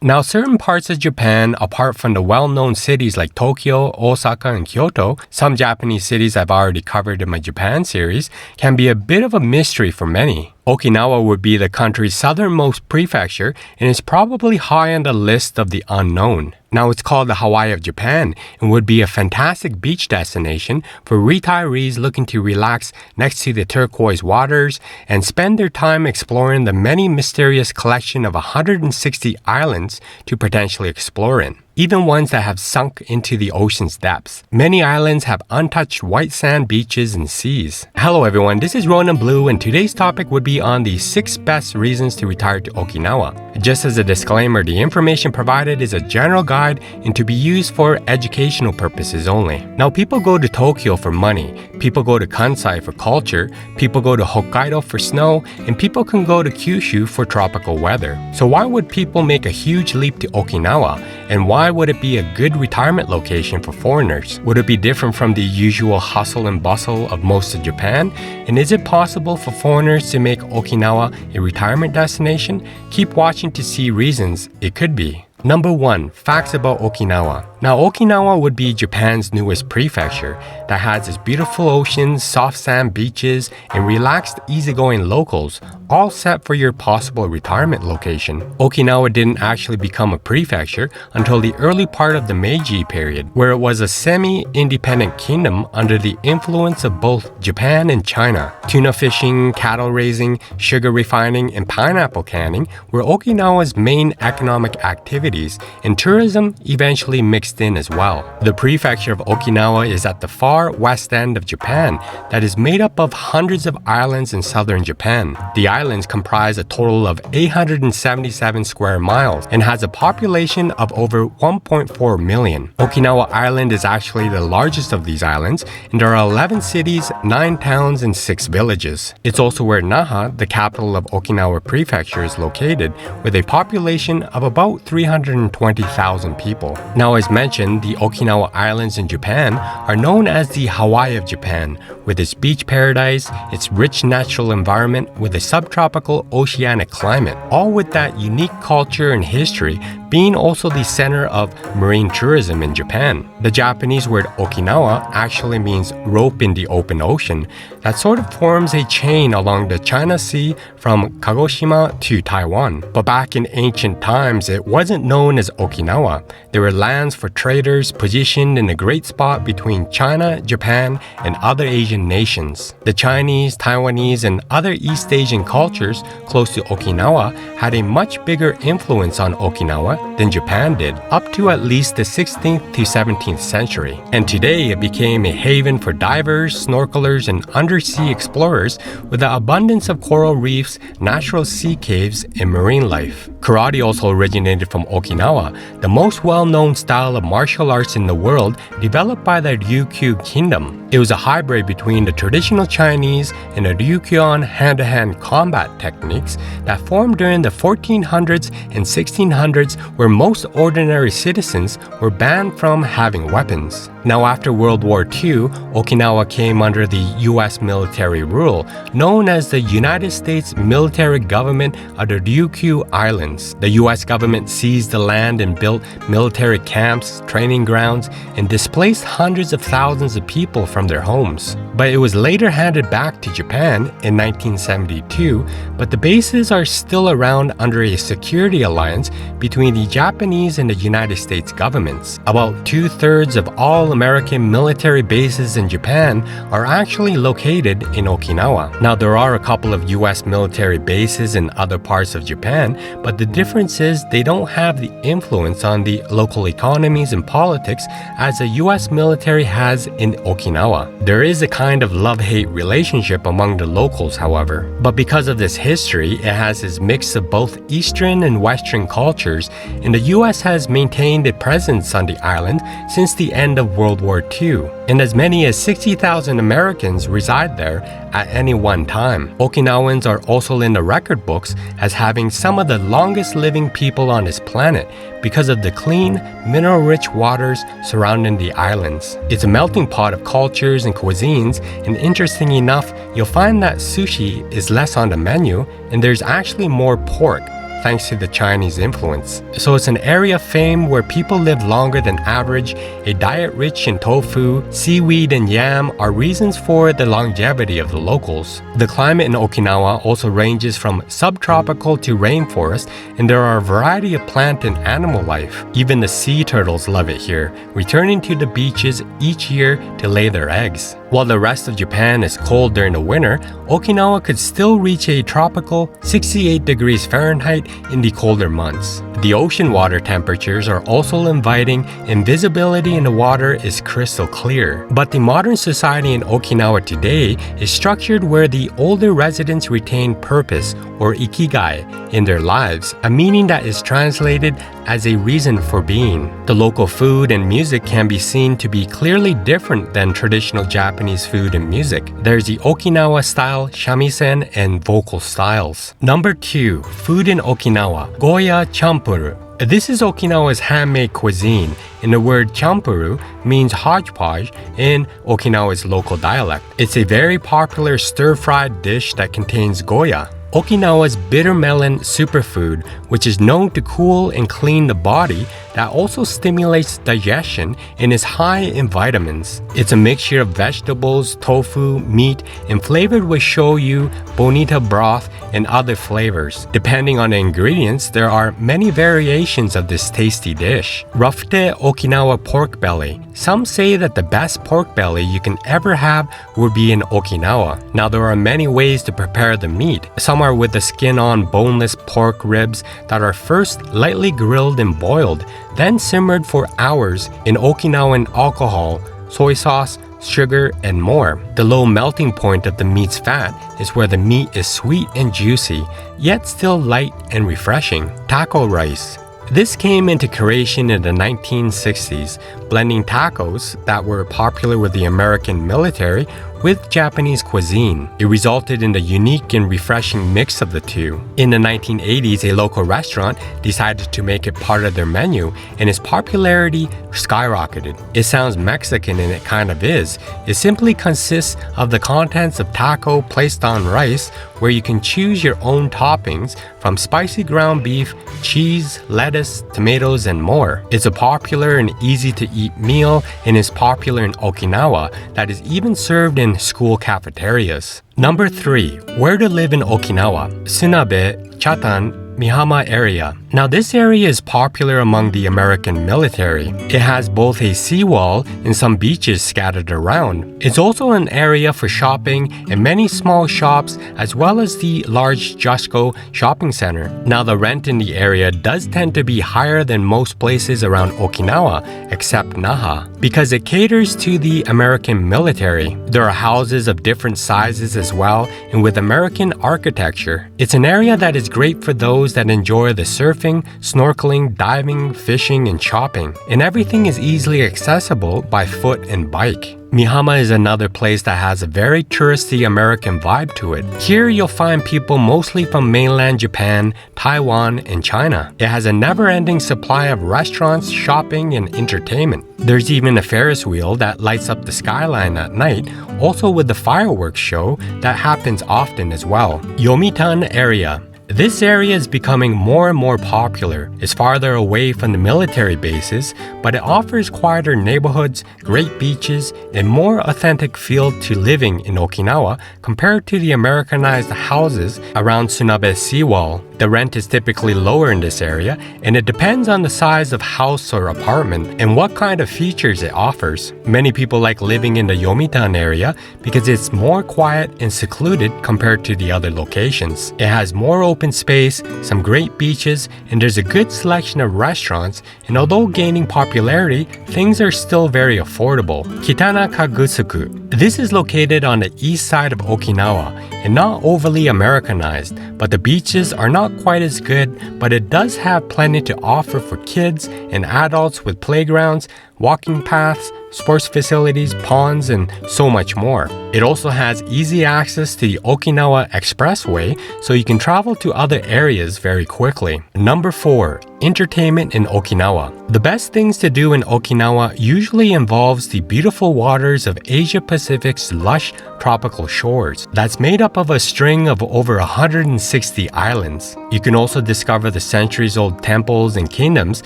Now, certain parts of Japan, apart from the well-known cities like Tokyo, Osaka, and Kyoto, some Japanese cities I've already covered in my Japan series, can be a bit of a mystery for many. Okinawa would be the country's southernmost prefecture and is probably high on the list of the unknown. Now, it's called the Hawaii of Japan and would be a fantastic beach destination for retirees looking to relax next to the turquoise waters and spend their time exploring the many mysterious collection of 160 islands to potentially explore in, even ones that have sunk into the ocean's depths. Many islands have untouched white sand beaches and seas. Hello everyone, this is Ronan Blue, and today's topic would be on the 6 best reasons to retire to Okinawa. Just as a disclaimer, the information provided is a general guide and to be used for educational purposes only. Now, people go to Tokyo for money, people go to Kansai for culture, people go to Hokkaido for snow, and people can go to Kyushu for tropical weather. So why would people make a huge leap to Okinawa? And why would it be a good retirement location for foreigners? Would it be different from the usual hustle and bustle of most of Japan? And is it possible for foreigners to make Okinawa a retirement destination? Keep watching to see reasons it could be. Number 1. Facts about Okinawa. Now, Okinawa would be Japan's newest prefecture that has its beautiful oceans, soft sand beaches, and relaxed, easygoing locals, all set for your possible retirement location. Okinawa didn't actually become a prefecture until the early part of the Meiji period, where it was a semi-independent kingdom under the influence of both Japan and China. Tuna fishing, cattle raising, sugar refining, and pineapple canning were Okinawa's main economic activities, and tourism eventually mixed in as well. The prefecture of Okinawa is at the far west end of Japan that is made up of hundreds of islands in southern Japan. The islands comprise a total of 877 square miles and has a population of over 1.4 million. Okinawa Island is actually the largest of these islands, and there are 11 cities, 9 towns, and 6 villages. It's also where Naha, the capital of Okinawa Prefecture, is located, with a population of about 320,000 people. Now, as mentioned, the Okinawa Islands in Japan are known as the Hawaii of Japan, with its beach paradise, its rich natural environment with a subtropical oceanic climate, all with that unique culture and history, being also the center of marine tourism in Japan. The Japanese word Okinawa actually means rope in the open ocean that sort of forms a chain along the China Sea from Kagoshima to Taiwan. But back in ancient times, it wasn't known as Okinawa. There were lands for traders positioned in a great spot between China, Japan, and other Asian nations. The Chinese, Taiwanese, and other East Asian cultures close to Okinawa had a much bigger influence on Okinawa than Japan did, up to at least the 16th to 17th century. And today it became a haven for divers, snorkelers, and undersea explorers with an abundance of coral reefs, natural sea caves, and marine life. Karate also originated from Okinawa, the most well-known style of martial arts in the world, developed by the Ryuku Kingdom. It was a hybrid between the traditional Chinese and the Ryukyuan hand-to-hand combat techniques that formed during the 1400s and 1600s, where most ordinary citizens were banned from having weapons. Now, after World War II, Okinawa came under the U.S. military rule, known as the United States Military Government of the Ryukyu Islands. The U.S. government seized the land and built military camps, training grounds, and displaced hundreds of thousands of people from their homes. But it was later handed back to Japan in 1972, but the bases are still around under a security alliance between the Japanese and the United States governments. About 2/3 of all American military bases in Japan are actually located in Okinawa. Now, there are a couple of US military bases in other parts of Japan, but the difference is they don't have the influence on the local economies and politics as the US military has in Okinawa. There is a kind of love-hate relationship among the locals, however. But because of this history, it has this mix of both Eastern and Western cultures, and the US has maintained a presence on the island since the end of World War II, and as many as 60,000 Americans reside there at any one time. Okinawans are also in the record books as having some of the longest living people on this planet because of the clean, mineral-rich waters surrounding the islands. It's a melting pot of cultures and cuisines, and interesting enough, you'll find that sushi is less on the menu, and there's actually more pork. thanks to the Chinese influence. So it's an area famed where people live longer than average, a diet rich in tofu, seaweed, and yam are reasons for the longevity of the locals. The climate in Okinawa also ranges from subtropical to rainforest, and there are a variety of plant and animal life. Even the sea turtles love it here, returning to the beaches each year to lay their eggs. While the rest of Japan is cold during the winter, Okinawa could still reach a tropical 68 degrees Fahrenheit in the colder months. The ocean water temperatures are also inviting and visibility in the water is crystal clear. But the modern society in Okinawa today is structured where the older residents retain purpose or Ikigai in their lives, a meaning that is translated as a reason for being. The local food and music can be seen to be clearly different than traditional Japanese food and music. There's the Okinawa style shamisen and vocal styles. Number 2, food in Okinawa, Goya Champuru. This is Okinawa's handmade cuisine, and the word champuru means hodgepodge in Okinawa's local dialect. It's a very popular stir-fried dish that contains Goya, Okinawa's bitter melon superfood, which is known to cool and clean the body, that also stimulates digestion and is high in vitamins. It's a mixture of vegetables, tofu, meat, and flavored with shoyu, bonita broth, and other flavors. Depending on the ingredients, there are many variations of this tasty dish. Rafute Okinawa pork belly. Some say that the best pork belly you can ever have would be in Okinawa. Now, there are many ways to prepare the meat. Some are with the skin-on boneless pork ribs that are first lightly grilled and boiled, then simmered for hours in Okinawan alcohol, soy sauce, sugar, and more. The low melting point of the meat's fat is where the meat is sweet and juicy, yet still light and refreshing. Taco rice. This came into creation in the 1960s, blending tacos that were popular with the American military with Japanese cuisine. It resulted in the unique and refreshing mix of the two. In the 1980s, a local restaurant decided to make it part of their menu, and its popularity skyrocketed. It sounds Mexican, and it kind of is. It simply consists of the contents of taco placed on rice, where you can choose your own toppings from spicy ground beef, cheese, lettuce, tomatoes, and more. It's a popular and easy to eat meal, and is popular in Okinawa that is even served in school cafeterias. Number 3, where to live in Okinawa, Sunabe, Chatan, Mihama area. Now, this area is popular among the American military. It has both a seawall and some beaches scattered around. It's also an area for shopping and many small shops, as well as the large Joshko shopping center. Now, the rent in the area does tend to be higher than most places around Okinawa, except Naha, because it caters to the American military. There are houses of different sizes as well, and with American architecture. It's an area that is great for those that enjoy the surfing, snorkeling, diving, fishing, and shopping. And everything is easily accessible by foot and bike. Mihama is another place that has a very touristy American vibe to it. Here you'll find people mostly from mainland Japan, Taiwan, and China. It has a never-ending supply of restaurants, shopping, and entertainment. There's even a Ferris wheel that lights up the skyline at night, also with the fireworks show that happens often as well. Yomitan Area. This area is becoming more and more popular. It's farther away from the military bases, but it offers quieter neighborhoods, great beaches, and more authentic feel to living in Okinawa compared to the Americanized houses around Sunabe's seawall. The rent is typically lower in this area, and it depends on the size of house or apartment and what kind of features it offers. Many people like living in the Yomitan area because it's more quiet and secluded compared to the other locations. It has more open space, some great beaches, and there's a good selection of restaurants, and although gaining popularity, things are still very affordable. Kitanakagusuku. This is located on the east side of Okinawa and not overly Americanized, but the beaches are not quite as good, but it does have plenty to offer for kids and adults with playgrounds, walking paths, sports facilities, ponds, and so much more. It also has easy access to the Okinawa Expressway, so you can travel to other areas very quickly. Number 4. Entertainment in Okinawa. The best things to do in Okinawa usually involves the beautiful waters of Asia Pacific's lush tropical shores that's made up of a string of over 160 islands. You can also discover the centuries-old temples and kingdoms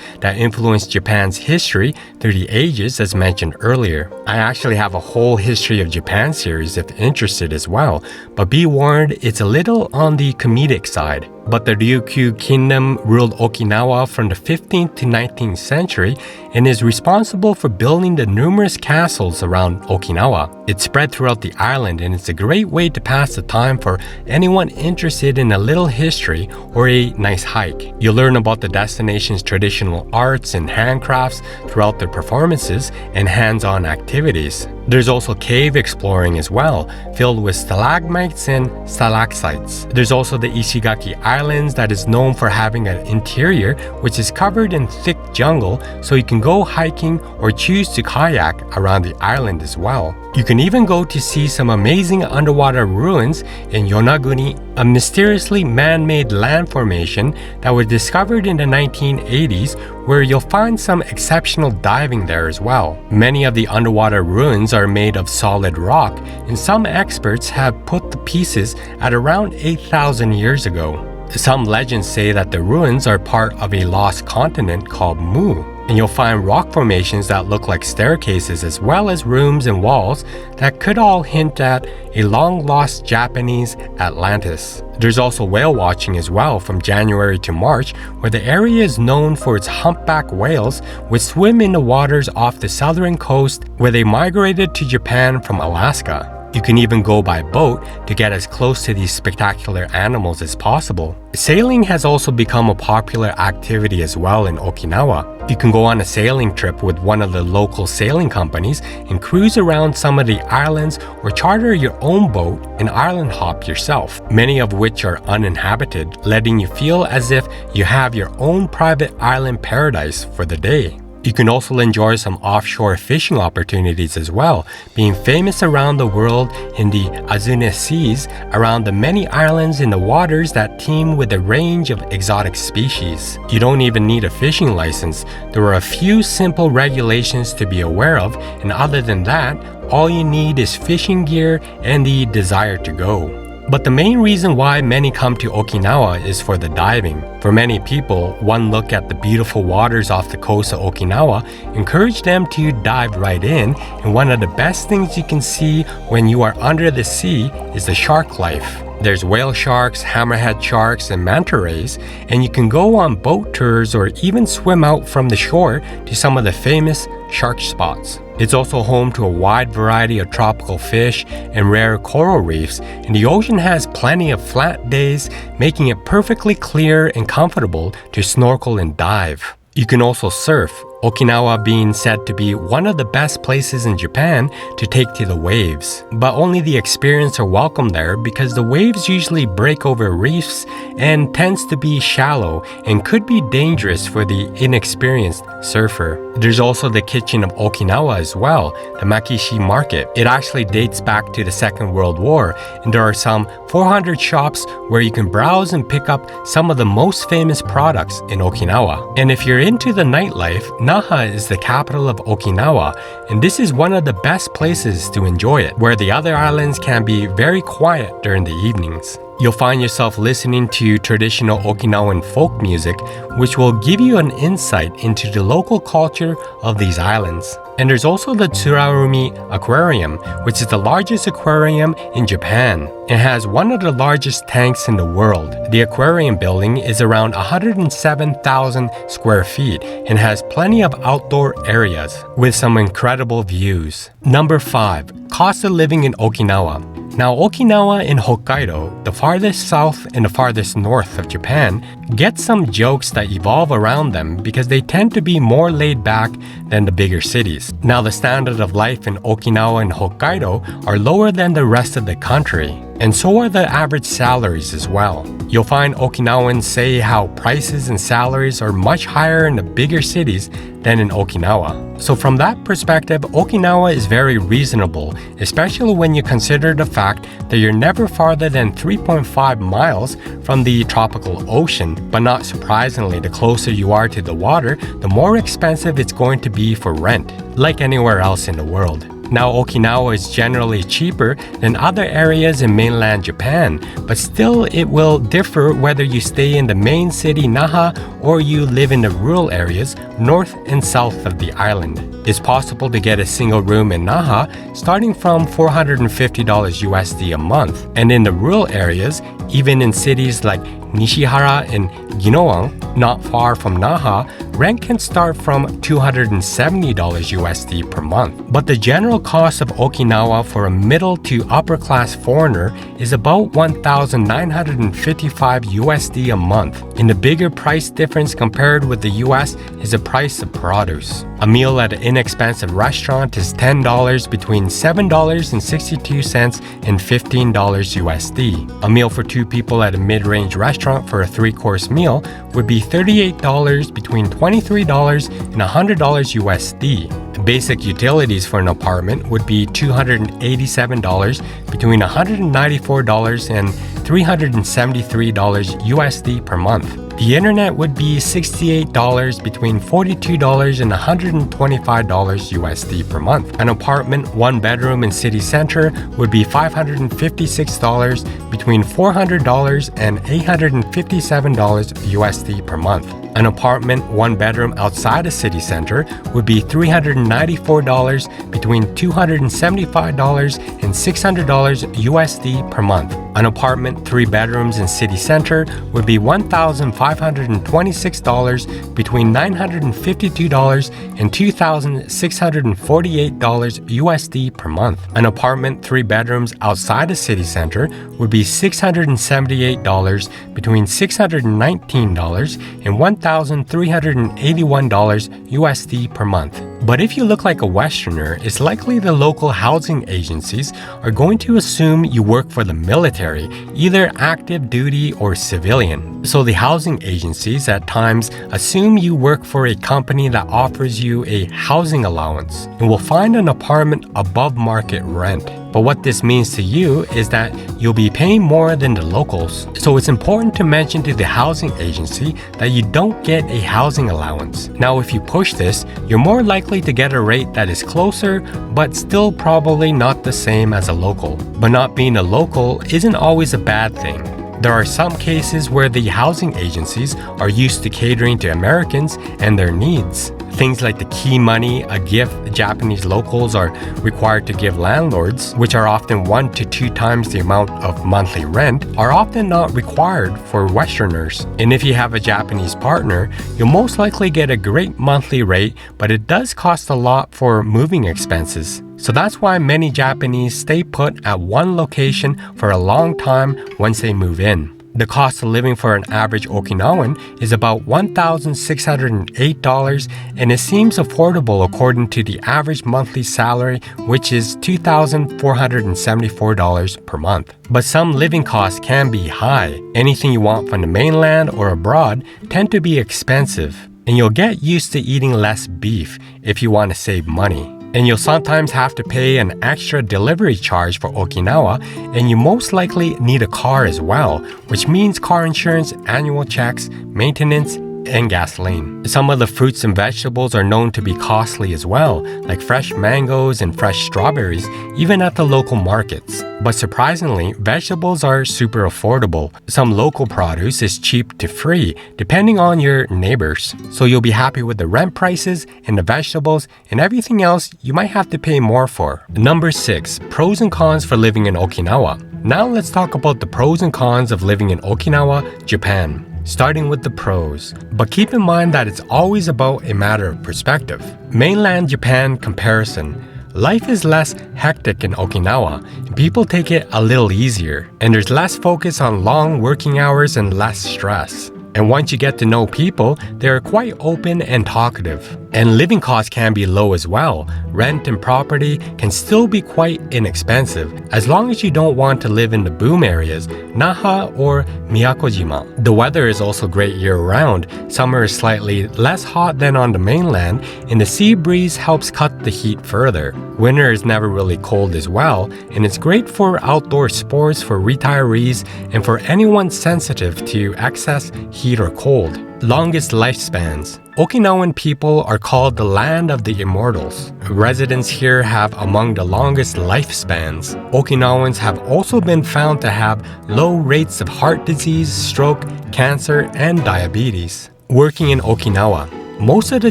that influenced Japan's history through the ages as mentioned earlier. I actually have a whole History of Japan series if interested as well, but be warned, it's a little on the comedic side. But the Ryuku Kingdom ruled Okinawa from the 15th to 19th century and is responsible for building the numerous castles around Okinawa. It's spread throughout the island and it's a great way to pass the time for anyone interested in a little history or a nice hike. You'll learn about the destination's traditional arts and handcrafts throughout their performances and hands-on activities. There's also cave exploring as well, filled with stalagmites and stalactites. There's also the Ishigaki Islands that is known for having an interior which is covered in thick jungle, so you can go hiking or choose to kayak around the island as well. You can even go to see some amazing underwater ruins in Yonaguni, a mysteriously man-made land formation that was discovered in the 1980s, where you'll find some exceptional diving there as well. Many of the underwater ruins are made of solid rock, and some experts have put the pieces at around 8,000 years ago. Some legends say that the ruins are part of a lost continent called Mu, and you'll find rock formations that look like staircases as well as rooms and walls that could all hint at a long-lost Japanese Atlantis. There's also whale watching as well from January to March, where the area is known for its humpback whales which swim in the waters off the southern coast where they migrated to Japan from Alaska. You can even go by boat to get as close to these spectacular animals as possible. Sailing has also become a popular activity as well in Okinawa. You can go on a sailing trip with one of the local sailing companies and cruise around some of the islands or charter your own boat and island hop yourself, many of which are uninhabited, letting you feel as if you have your own private island paradise for the day. You can also enjoy some offshore fishing opportunities as well, being famous around the world in the Azune Seas around the many islands in the waters that teem with a range of exotic species. You don't even need a fishing license. There are a few simple regulations to be aware of, and other than that, all you need is fishing gear and the desire to go. But the main reason why many come to Okinawa is for the diving. For many people, one look at the beautiful waters off the coast of Okinawa encourage them to dive right in, and one of the best things you can see when you are under the sea is the shark life. There's whale sharks, hammerhead sharks, and manta rays, and you can go on boat tours or even swim out from the shore to some of the famous shark spots. It's also home to a wide variety of tropical fish and rare coral reefs, and the ocean has plenty of flat days, making it perfectly clear and comfortable to snorkel and dive. You can also surf, Okinawa being said to be one of the best places in Japan to take to the waves. But only the experienced are welcome there because the waves usually break over reefs and tends to be shallow and could be dangerous for the inexperienced surfer. There's also the kitchen of Okinawa as well, the Makishi Market. It actually dates back to the Second World War, and there are some 400 shops where you can browse and pick up some of the most famous products in Okinawa. And if you're into the nightlife, Naha is the capital of Okinawa, and this is one of the best places to enjoy it, where the other islands can be very quiet during the evenings. You'll find yourself listening to traditional Okinawan folk music, which will give you an insight into the local culture of these islands. And there's also the Churaumi Aquarium, which is the largest aquarium in Japan and has one of the largest tanks in the world. The aquarium building is around 107,000 square feet and has plenty of outdoor areas with some incredible views. Number 5. Cost of living in Okinawa. Now, Okinawa and Hokkaido, the farthest south and the farthest north of Japan, get some jokes that evolve around them because they tend to be more laid back than the bigger cities. Now, the standard of life in Okinawa and Hokkaido are lower than the rest of the country. And so are the average salaries as well. You'll find Okinawans say how prices and salaries are much higher in the bigger cities than in Okinawa. So from that perspective, Okinawa is very reasonable, especially when you consider the fact that you're never farther than 3.5 miles from the tropical ocean. But not surprisingly, the closer you are to the water, the more expensive it's going to be for rent, like anywhere else in the world. Now, Okinawa is generally cheaper than other areas in mainland Japan, but still it will differ whether you stay in the main city Naha or you live in the rural areas north and south of the island. It's possible to get a single room in Naha starting from $450 USD a month, and in the rural areas, even in cities like Nishihara and Ginowan, not far from Naha, rent can start from $270 USD per month. But the general cost of Okinawa for a middle to upper class foreigner is about $1,955 USD a month. And the bigger price difference compared with the US is the price of produce. A meal at an inexpensive restaurant is $10 between $7.62 and $15 USD. A meal for two people at a mid-range restaurant for a 3-course meal would be $38 between $23 and $100 USD. Basic utilities for an apartment would be $287 between $194 and $373 USD per month. The internet would be $68 between $42 and $125 USD per month. An apartment, 1 bedroom in city center would be $556 between $400 and $857 USD per month. An apartment, 1 bedroom outside a city center would be $394 between $275 and $600 USD per month. An apartment, 3 bedrooms in city center would be $1,526 between $952 and $2,648 USD per month. An apartment, 3 bedrooms outside a city center would be $678 between $619 and $1,381 USD per month. But if you look like a Westerner, it's likely the local housing agencies are going to assume you work for the military, either active duty or civilian. So the housing agencies at times assume you work for a company that offers you a housing allowance and will find an apartment above market rent. But what this means to you is that you'll be paying more than the locals. So it's important to mention to the housing agency that you don't get a housing allowance. Now, if you push this, you're more likely to get a rate that is closer, but still probably not the same as a local. But not being a local isn't always a bad thing. There are some cases where the housing agencies are used to catering to Americans and their needs. Things like the key money, a gift Japanese locals are required to give landlords, which are often 1 to 2 times the amount of monthly rent, are often not required for Westerners. And if you have a Japanese partner, you'll most likely get a great monthly rate, but it does cost a lot for moving expenses. So that's why many Japanese stay put at one location for a long time once they move in. The cost of living for an average Okinawan is about $1,608, and it seems affordable according to the average monthly salary, which is $2,474 per month. But some living costs can be high. Anything you want from the mainland or abroad tend to be expensive, and you'll get used to eating less beef if you want to save money. And you'll sometimes have to pay an extra delivery charge for Okinawa, and you most likely need a car as well, which means car insurance, annual checks, maintenance, and gasoline. Some of the fruits and vegetables are known to be costly as well, like fresh mangoes and fresh strawberries, even at the local markets. But surprisingly, vegetables are super affordable. Some local produce is cheap to free, depending on your neighbors. So you'll be happy with the rent prices and the vegetables, and everything else you might have to pay more for. Number 6, pros and cons for living in Okinawa. Now let's talk about the pros and cons of living in Okinawa, Japan. Starting with the pros. But keep in mind that it's always about a matter of perspective. Mainland Japan comparison. Life is less hectic in Okinawa. People take it a little easier, and there's less focus on long working hours and less stress. And once you get to know people, they are quite open and talkative. And living costs can be low as well. Rent and property can still be quite inexpensive, as long as you don't want to live in the boom areas, Naha or Miyakojima. The weather is also great year-round. Summer is slightly less hot than on the mainland, and the sea breeze helps cut the heat further. Winter is never really cold as well, and it's great for outdoor sports for retirees and for anyone sensitive to excess heat or cold. Longest lifespans. Okinawan people are called the land of the immortals. Residents here have among the longest lifespans. Okinawans have also been found to have low rates of heart disease, stroke, cancer, and diabetes. Working in Okinawa. Most of the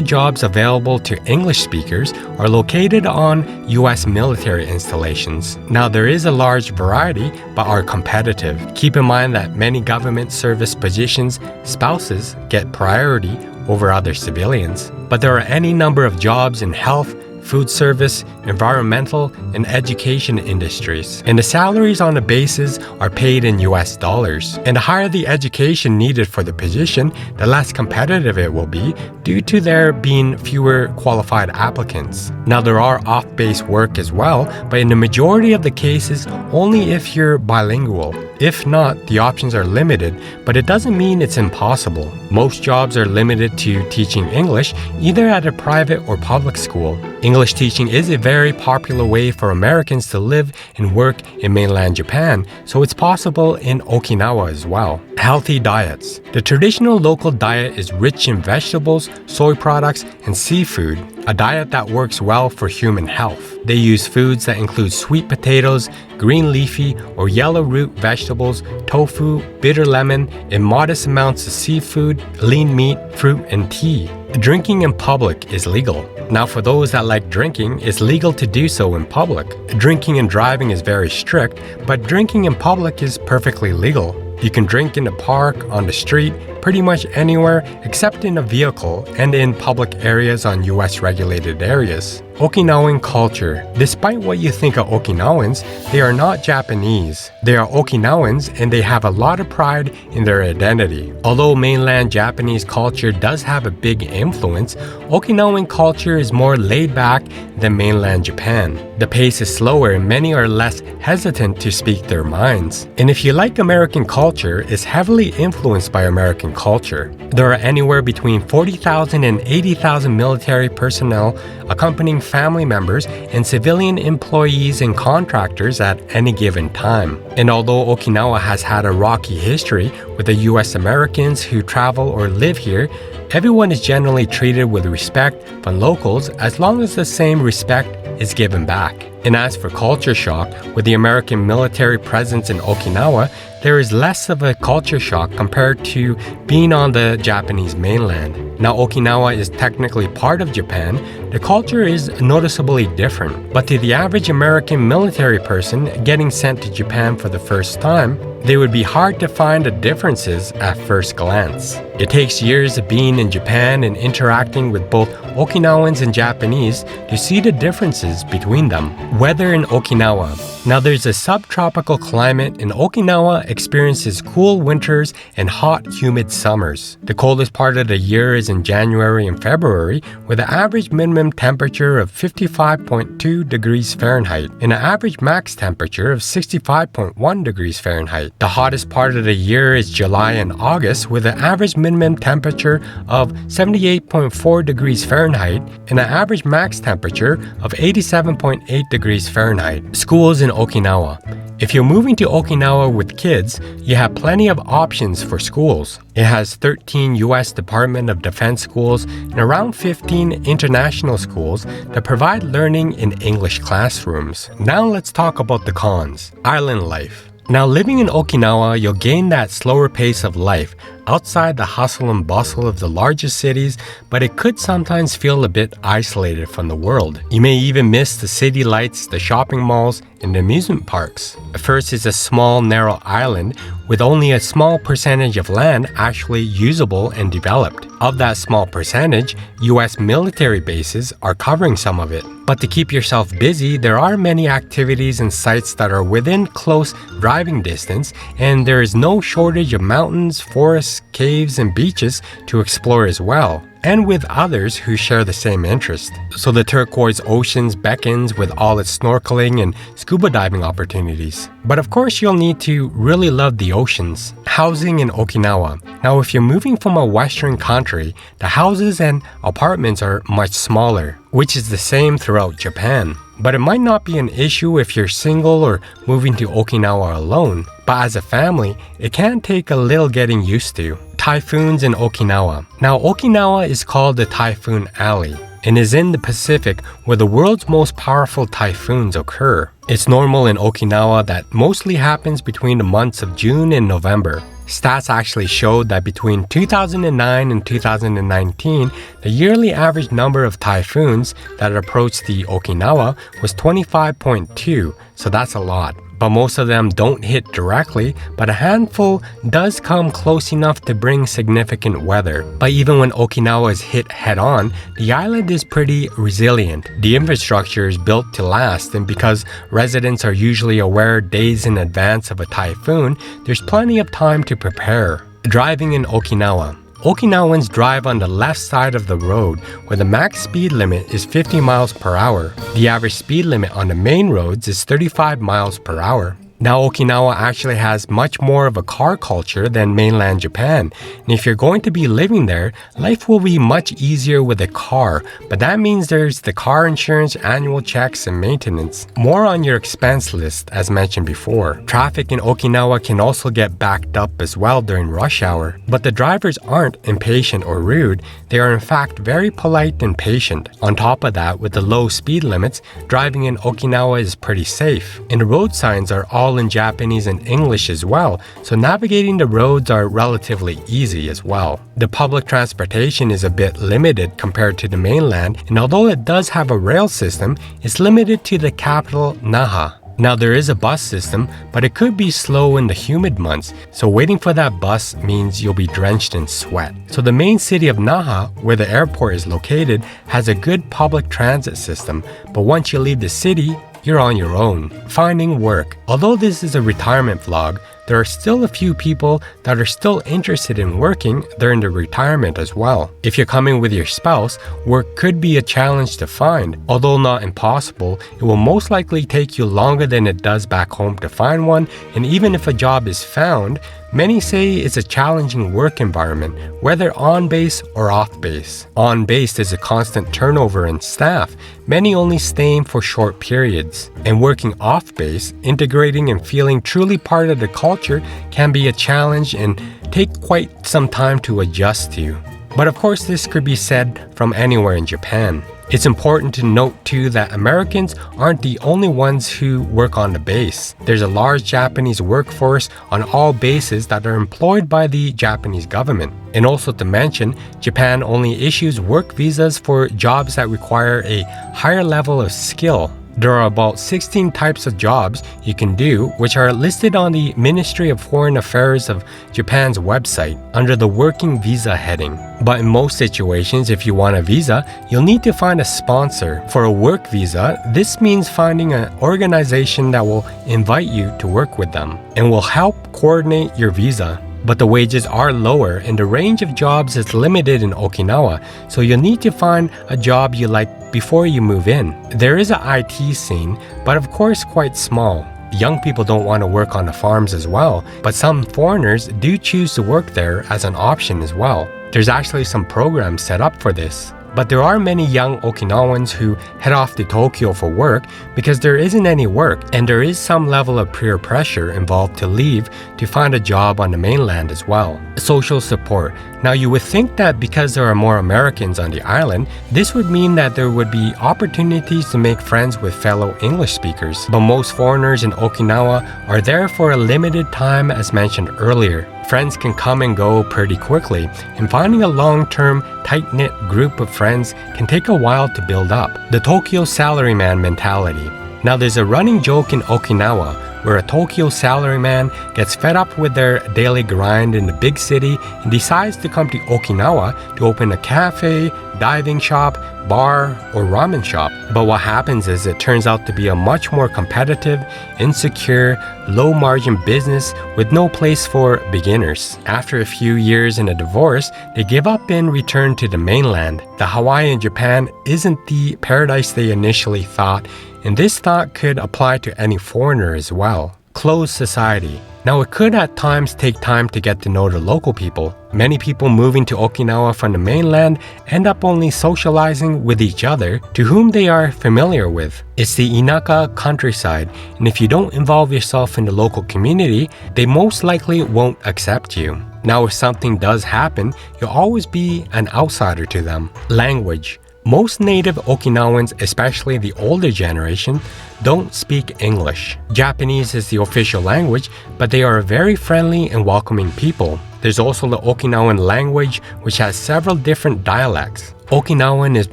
jobs available to English speakers are located on US military installations. Now, there is a large variety, but are competitive. Keep in mind that many government service positions, spouses get priority over other civilians. But there are any number of jobs in health, food service, environmental, and education industries. And the salaries on the bases are paid in US dollars. And the higher the education needed for the position, the less competitive it will be due to there being fewer qualified applicants. Now, there are off-base work as well, but in the majority of the cases, only if you're bilingual. If not, the options are limited, but it doesn't mean it's impossible. Most jobs are limited to teaching English, either at a private or public school. English teaching is a very popular way for Americans to live and work in mainland Japan, so it's possible in Okinawa as well. Healthy diets. The traditional local diet is rich in vegetables, soy products, and seafood, a diet that works well for human health. They use foods that include sweet potatoes, green leafy or yellow root vegetables, tofu, bitter lemon, and modest amounts of seafood, lean meat, fruit, and tea. Drinking in public is legal. Now, for those that like drinking, it's legal to do so in public. Drinking and driving is very strict, but drinking in public is perfectly legal. You can drink in the park, on the street, pretty much anywhere except in a vehicle and in public areas on US regulated areas. Okinawan culture. Despite what you think of Okinawans, they are not Japanese. They are Okinawans and they have a lot of pride in their identity. Although mainland Japanese culture does have a big influence, Okinawan culture is more laid back than mainland Japan. The pace is slower and many are less hesitant to speak their minds. And if you like American culture, it's heavily influenced by American culture. There are anywhere between 40,000 and 80,000 military personnel accompanying family members and civilian employees and contractors at any given time. And although Okinawa has had a rocky history with the US Americans who travel or live here, everyone is generally treated with respect from locals as long as the same respect is given back. And as for culture shock, with the American military presence in Okinawa, there is less of a culture shock compared to being on the Japanese mainland. Now, Okinawa is technically part of Japan. The culture is noticeably different. But to the average American military person getting sent to Japan for the first time, they would be hard to find the differences at first glance. It takes years of being in Japan and interacting with both Okinawans and Japanese to see the differences between them. Weather in Okinawa. Now, there's a subtropical climate and Okinawa experiences cool winters and hot, humid summers. The coldest part of the year is in January and February, with an average minimum temperature of 55.2 degrees Fahrenheit and an average max temperature of 65.1 degrees Fahrenheit. The hottest part of the year is July and August, with an average minimum temperature of 78.4 degrees Fahrenheit and an average max temperature of 87.8 degrees Fahrenheit. Schools in Okinawa. If you're moving to Okinawa with kids, you have plenty of options for schools. It has 13 U.S. Department of Defense schools and around 15 international schools that provide learning in English classrooms. Now let's talk about the cons. Island life. Now, living in Okinawa, you'll gain that slower pace of life outside the hustle and bustle of the largest cities, but it could sometimes feel a bit isolated from the world. You may even miss the city lights, the shopping malls, and the amusement parks. First is a small, narrow island with only a small percentage of land actually usable and developed. Of that small percentage, US military bases are covering some of it. But to keep yourself busy, there are many activities and sites that are within close driving distance, and there is no shortage of mountains, forests, course, caves and beaches to explore as well, and with others who share the same interest. So the turquoise oceans beckons with all its snorkeling and scuba diving opportunities. But of course, you'll need to really love the oceans. Housing in Okinawa. Now, if you're moving from a Western country, the houses and apartments are much smaller, which is the same throughout Japan. But it might not be an issue if you're single or moving to Okinawa alone. But as a family, it can take a little getting used to. Typhoons in Okinawa. Now, Okinawa is called the Typhoon Alley and is in the Pacific where the world's most powerful typhoons occur. It's normal in Okinawa that mostly happens between the months of June and November. Stats actually showed that between 2009 and 2019, the yearly average number of typhoons that approached the Okinawa was 25.2, so that's a lot. But most of them don't hit directly, but a handful does come close enough to bring significant weather. But even when Okinawa is hit head-on, the island is pretty resilient. The infrastructure is built to last, and because residents are usually aware days in advance of a typhoon, there's plenty of time to prepare. Driving in Okinawa. Okinawans drive on the left side of the road where the max speed limit is 50 miles per hour. The average speed limit on the main roads is 35 miles per hour. Now, Okinawa actually has much more of a car culture than mainland Japan. And if you're going to be living there, life will be much easier with a car. But that means there's the car insurance, annual checks, and maintenance. More on your expense list, as mentioned before. Traffic in Okinawa can also get backed up as well during rush hour. But the drivers aren't impatient or rude. They are in fact very polite and patient. On top of that, with the low speed limits, driving in Okinawa is pretty safe. And the road signs are all in Japanese and English as well, so navigating the roads are relatively easy as well. The public transportation is a bit limited compared to the mainland, and although it does have a rail system, it's limited to the capital, Naha. Now, there is a bus system, but it could be slow in the humid months, so waiting for that bus means you'll be drenched in sweat. So the main city of Naha, where the airport is located, has a good public transit system, but once you leave the city, you're on your own. Finding work. Although this is a retirement vlog, there are still a few people that are still interested in working during their retirement as well. If you're coming with your spouse, work could be a challenge to find. Although not impossible, it will most likely take you longer than it does back home to find one, and even if a job is found, many say it's a challenging work environment, whether on base or off base. On base is a constant turnover in staff, many only staying for short periods. And working off base, integrating and feeling truly part of the culture can be a challenge and take quite some time to adjust to. But of course, this could be said from anywhere in Japan. It's important to note too that Americans aren't the only ones who work on the base. There's a large Japanese workforce on all bases that are employed by the Japanese government. And also to mention, Japan only issues work visas for jobs that require a higher level of skill. There are about 16 types of jobs you can do, which are listed on the Ministry of Foreign Affairs of Japan's website under the Working Visa heading. But in most situations, if you want a visa, you'll need to find a sponsor. For a work visa, this means finding an organization that will invite you to work with them and will help coordinate your visa. But the wages are lower and the range of jobs is limited in Okinawa, so you'll need to find a job you like before you move in. There is an IT scene, but of course quite small. Young people don't want to work on the farms as well, but some foreigners do choose to work there as an option as well. There's actually some programs set up for this. But there are many young Okinawans who head off to Tokyo for work because there isn't any work, and there is some level of peer pressure involved to leave to find a job on the mainland as well. Social support. Now, you would think that because there are more Americans on the island, this would mean that there would be opportunities to make friends with fellow English speakers. But most foreigners in Okinawa are there for a limited time, as mentioned earlier. Friends can come and go pretty quickly, and finding a long-term, tight-knit group of friends can take a while to build up. The Tokyo Salaryman mentality. Now, there's a running joke in Okinawa where a Tokyo salaryman gets fed up with their daily grind in the big city and decides to come to Okinawa to open a cafe, diving shop, bar, or ramen shop. But what happens is it turns out to be a much more competitive, insecure, low-margin business with no place for beginners. After a few years in a divorce, they give up and return to the mainland. The Hawaii and Japan isn't the paradise they initially thought, and this thought could apply to any foreigner as well. Closed society. Now, it could at times take time to get to know the local people. Many people moving to Okinawa from the mainland end up only socializing with each other to whom they are familiar with. It's the Inaka countryside, and if you don't involve yourself in the local community, they most likely won't accept you. Now, if something does happen, you'll always be an outsider to them. Language. Most native Okinawans, especially the older generation, don't speak English. Japanese is the official language, but they are very friendly and welcoming people. There's also the Okinawan language, which has several different dialects. Okinawan is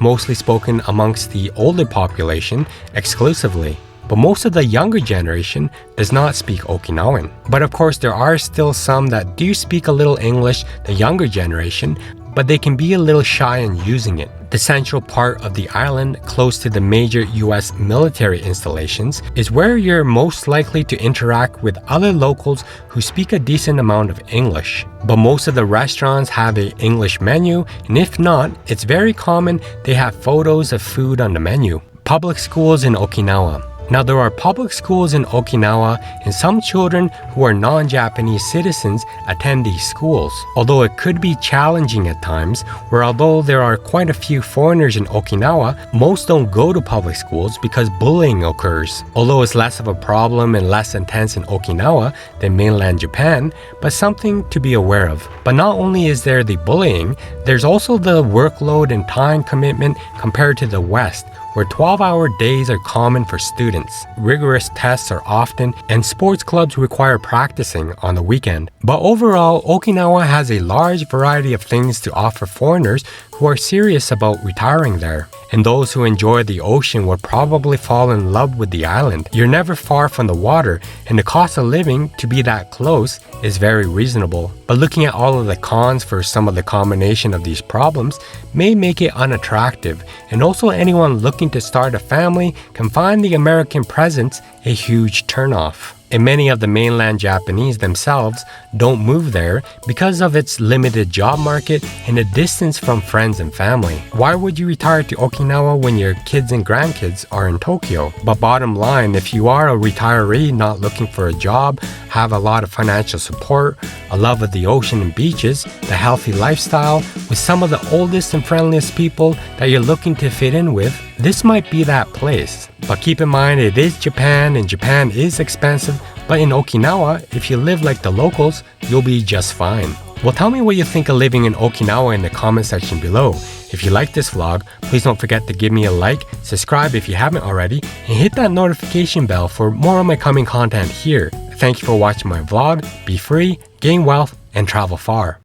mostly spoken amongst the older population exclusively, but most of the younger generation does not speak Okinawan. But of course, there are still some that do speak a little English, the younger generation, but they can be a little shy in using it. The central part of the island, close to the major US military installations, is where you're most likely to interact with other locals who speak a decent amount of English. But most of the restaurants have an English menu, and if not, it's very common they have photos of food on the menu. Public schools in Okinawa. Now, there are public schools in Okinawa, and some children who are non-Japanese citizens attend these schools. Although it could be challenging at times, where although there are quite a few foreigners in Okinawa, most don't go to public schools because bullying occurs. Although it's less of a problem and less intense in Okinawa than mainland Japan, but something to be aware of. But not only is there the bullying, there's also the workload and time commitment compared to the West, where 12-hour days are common for students. Rigorous tests are often, and sports clubs require practicing on the weekend. But overall, Okinawa has a large variety of things to offer foreigners who are serious about retiring there. And those who enjoy the ocean will probably fall in love with the island. You're never far from the water, and the cost of living to be that close is very reasonable. But looking at all of the cons for some of the combination of these problems may make it unattractive, and also anyone looking to start a family can find the American presence a huge turnoff. And many of the mainland Japanese themselves don't move there because of its limited job market and the distance from friends and family. Why would you retire to Okinawa when your kids and grandkids are in Tokyo? But bottom line, if you are a retiree not looking for a job, have a lot of financial support, a love of the ocean and beaches, the healthy lifestyle, with some of the oldest and friendliest people that you're looking to fit in with, this might be that place. But keep in mind, it is Japan, and Japan is expensive, but in Okinawa, if you live like the locals, you'll be just fine. Well, tell me what you think of living in Okinawa in the comment section below. If you like this vlog, please don't forget to give me a like, subscribe if you haven't already, and hit that notification bell for more of my coming content here. Thank you for watching my vlog. Be free, gain wealth, and travel far.